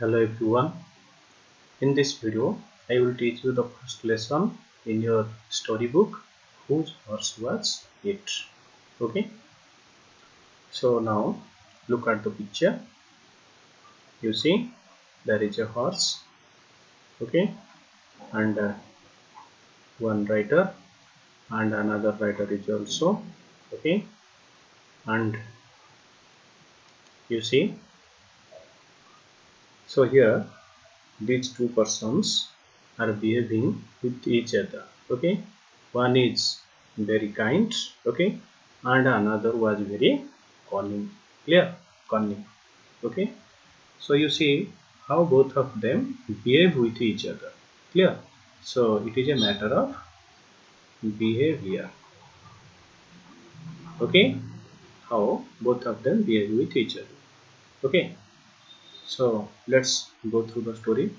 Hello everyone. In this video, I will teach you the first lesson in your storybook, Whose Horse Was It? Okay. So now look at the picture. You see there is a horse. Okay. And one rider and another rider is also. Okay. And you see. So here these two persons are behaving with each other. Okay, one is very kind, okay, and another was very cunning. Clear? Cunning. Okay, so you see how both of them behave with each other. Clear? So it is a matter of behavior. Okay, how both of them behave with each other. Okay, so let's go through the story.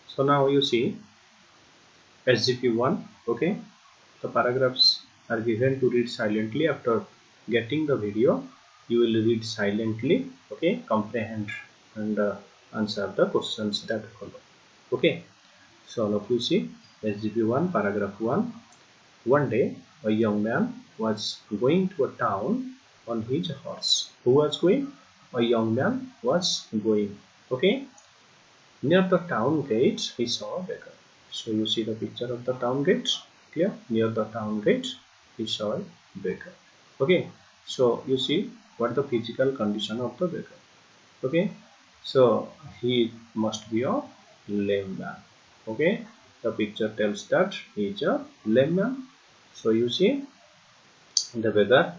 So now you see SGP1. Okay, the paragraphs are given to read silently. After getting the video, you will read silently. Okay, comprehend and answer the questions that follow. Okay, so all of you see SGP1 paragraph 1. One day a young man was going to a town on his horse. Who was going? A young man was going. Okay, near the town gate, he saw a beggar. So you see the picture of the town gate. Clear? Near the town gate, he saw a beggar. Okay. So you see what the physical condition of the beggar. Okay. So he must be a lame man. Okay. The picture tells that he is a lame man. So you see the beggar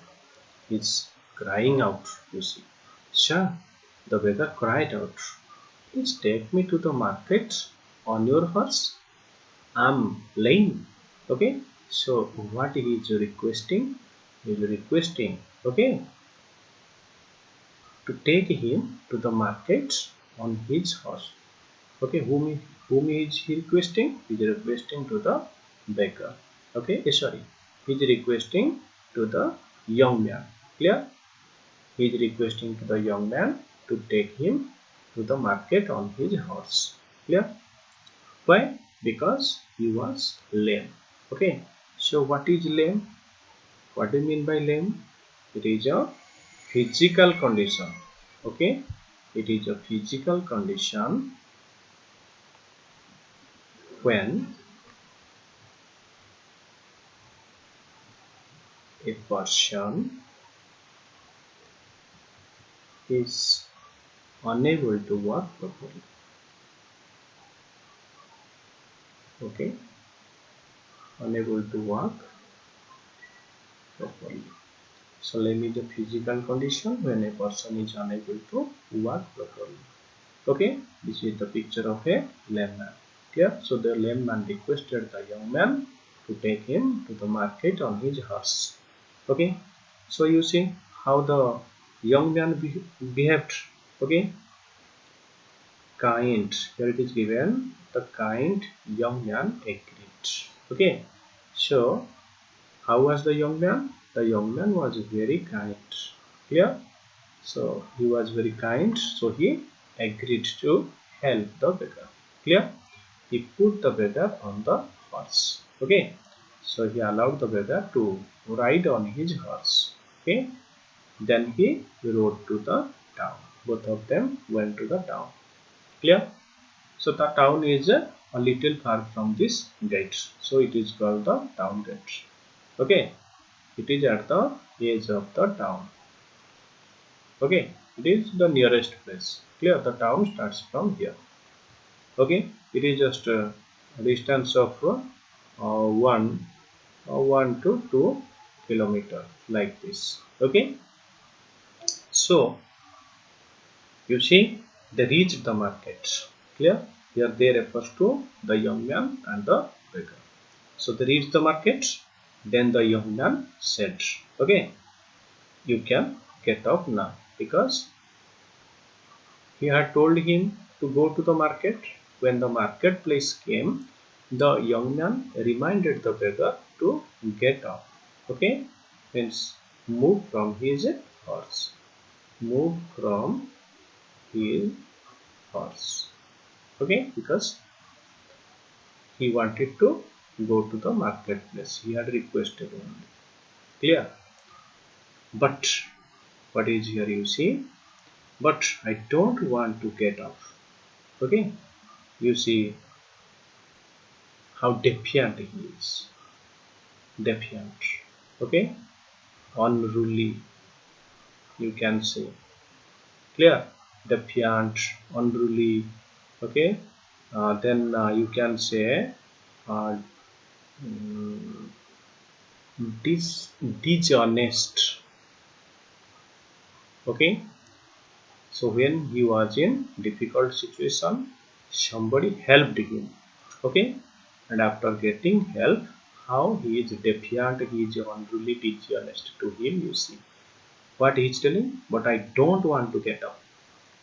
is crying out. You see. Sir, the beggar cried out. Please take me to the market on your horse. I'm lame. Okay. So what he is requesting? He is requesting, okay, to take him to the market on his horse. Okay. Whom is he requesting? He is requesting to the beggar. Okay. Sorry. He is requesting to the young man. Clear? He is requesting to the young man to take him to the market on his horse. Clear? Why? Because he was lame. Okay. So what is lame? What do you mean by lame? It is a physical condition. Okay. It is a physical condition when a person is unable to walk properly. Okay. Unable to walk properly. So lame is a physical condition when a person is unable to walk properly. Okay, this is the picture of a lame man. Clear? So the lame man requested the young man to take him to the market on his horse. Okay, so you see how the young man behaved. Okay, kind. Here it is given the kind young man agreed. Okay, so how was the young man? The young man was very kind. Clear? So he was very kind, so he agreed to help the beggar. Clear? He put the beggar on the horse. Okay. So he allowed the beggar to ride on his horse. Okay. Then he rode to the town. Both of them went to the town. Clear? So the town is a little far from this gate. So it is called the town gate. Okay. It is at the edge of the town. Okay, it is the nearest place. Clear? The town starts from here. Okay, it is just a distance of 1 to 2 kilometer like this. Okay, so you see they reached the market. Clear? Here they refers to the young man and the beggar. So they reached the market. Then the young man said, "Okay, you can get up now," because he had told him to go to the market. When the marketplace came, The young man reminded the beggar to get up. Okay, means move from his horse. Move from his horse. Okay, because he wanted to go to the marketplace. He had requested only. Clear? But what is here you see? But I don't want to get up. Okay, you see how defiant he is. Defiant. Okay, unruly. You can say. Clear? Defiant, unruly. Okay, then you can say uh, mm, dishonest. Okay, so when he was in difficult situation, somebody helped him. Okay, and after getting help, how he is defiant, he is unruly, dishonest to him. You see what he is telling. But I don't want to get up.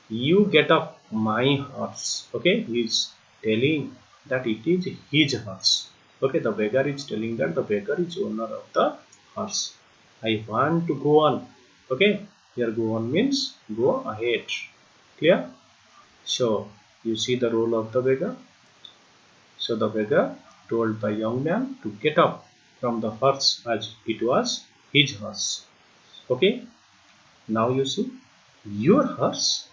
You get up my horse. Okay, he is telling that it is his horse. Okay, the beggar is telling that the beggar is owner of the horse. I want to go on. Okay, here go on means go ahead. Clear? So you see the role of the beggar. So the beggar told the young man to get up from the horse as it was his horse. Okay, now you see your horse.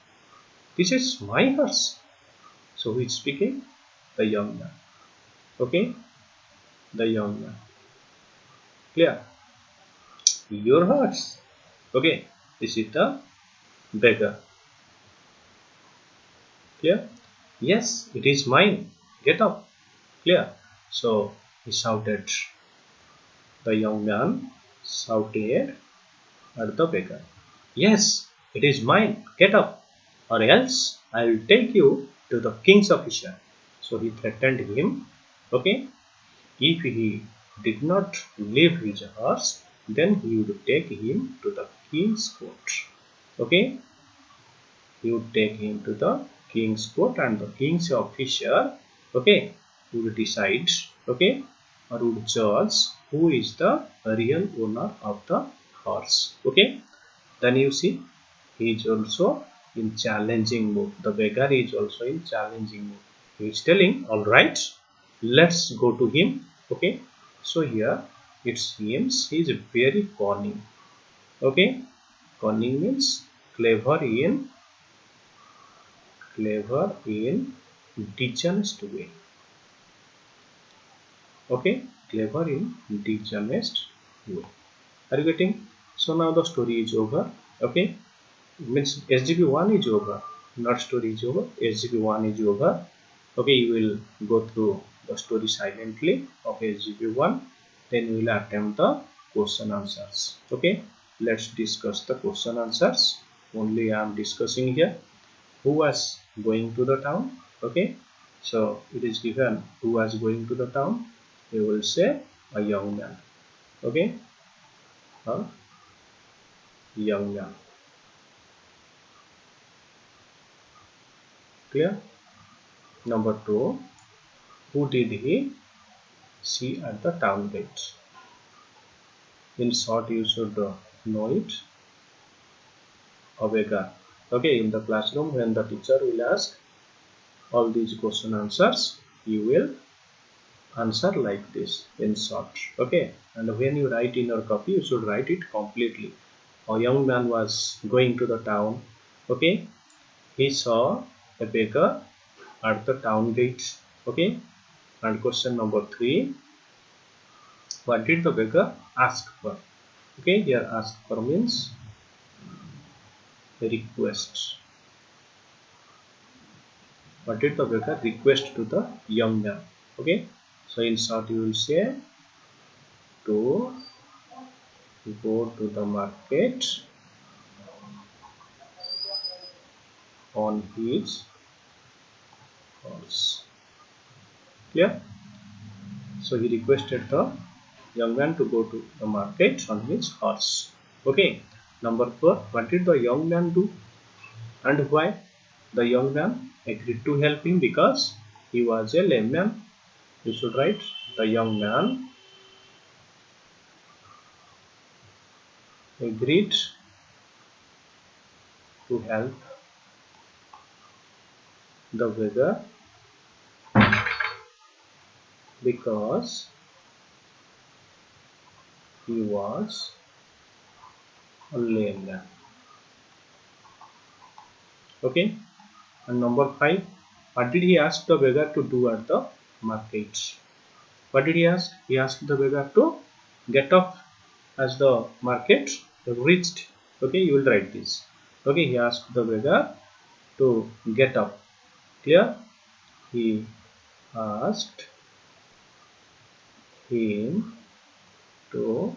This is my horse. So who is speaking? The young man. Okay, the young man. Clear? Your horse. Okay, this is the beggar. Clear? Yes, it is mine. Get up. Clear? So he shouted. The young man shouted at the beggar. Yes, it is mine. Get up, or else I will take you to the king's officer. So he threatened him. Okay, if he did not leave his horse, then he would take him to the king's court. Okay, he would take him to the king's court, and the king's officer, okay, would decide, okay, or would judge who is the real owner of the horse. Okay, then you see he is also in challenging mood. The beggar is also in challenging mood. He is telling, all right, let's go to him. Okay, so here it seems he is very cunning. Okay, cunning means clever in dishonest way. Okay, clever in dishonest way. Are you getting? So now the story is over. Okay, means SGP1 is over, not story is over. SGP1 is over. Okay, you will go through the story silently of SGP1, then you will attempt the question answers. Okay, let's discuss the question answers. Only I am discussing here. Who was going to the town? Okay, so it is given who was going to the town. You will say a young man. Okay, a young man. Clear? Number two, who did he see at the town gate? In short, you should know it. A beggar. Okay, in the classroom, when the teacher will ask all these question answers, you will answer like this in short. Okay, and when you write in your copy, you should write it completely. A young man was going to the town. Okay, he saw a beggar at the town gate. Okay, and question number three, what did the beggar ask for? Okay, here ask for means request. What did the beggar request to the young man? Okay, so in short you will say to go to the market on his horse. Clear? So he requested the young man to go to the market on his horse. Okay, number four, what did the young man do and why? The young man agreed to help him because he was a lame man. You should write the young man agreed to help the beggar because he was a lame man. Okay. And number 5, what did he ask the beggar to do at the market? What did he ask? He asked the beggar to get up as the market reached. Okay, you will write this. Okay, he asked the beggar to get up. Clear? He asked him to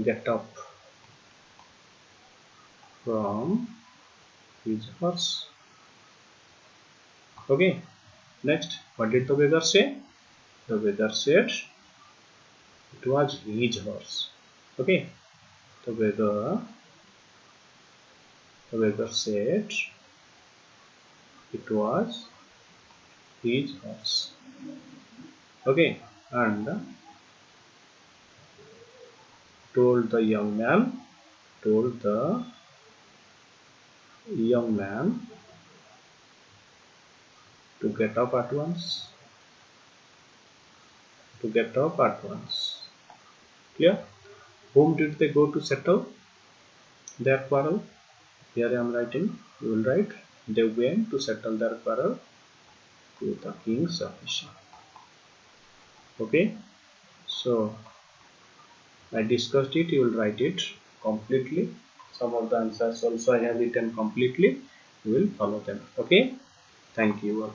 get up from his horse. Okay, next, what did the beggar say? The beggar said it was his horse. Okay, the beggar said it was his horse. Okay, and told the young man, told the young man to get up at once. To get up at once. Clear? Whom did they go to settle their quarrel? Here I am writing. You will write. They went to settle their quarrel to the king's official. Okay. So I discussed it. You will write it completely. Some of the answers also I have written completely. You will follow them. Okay. Thank you all.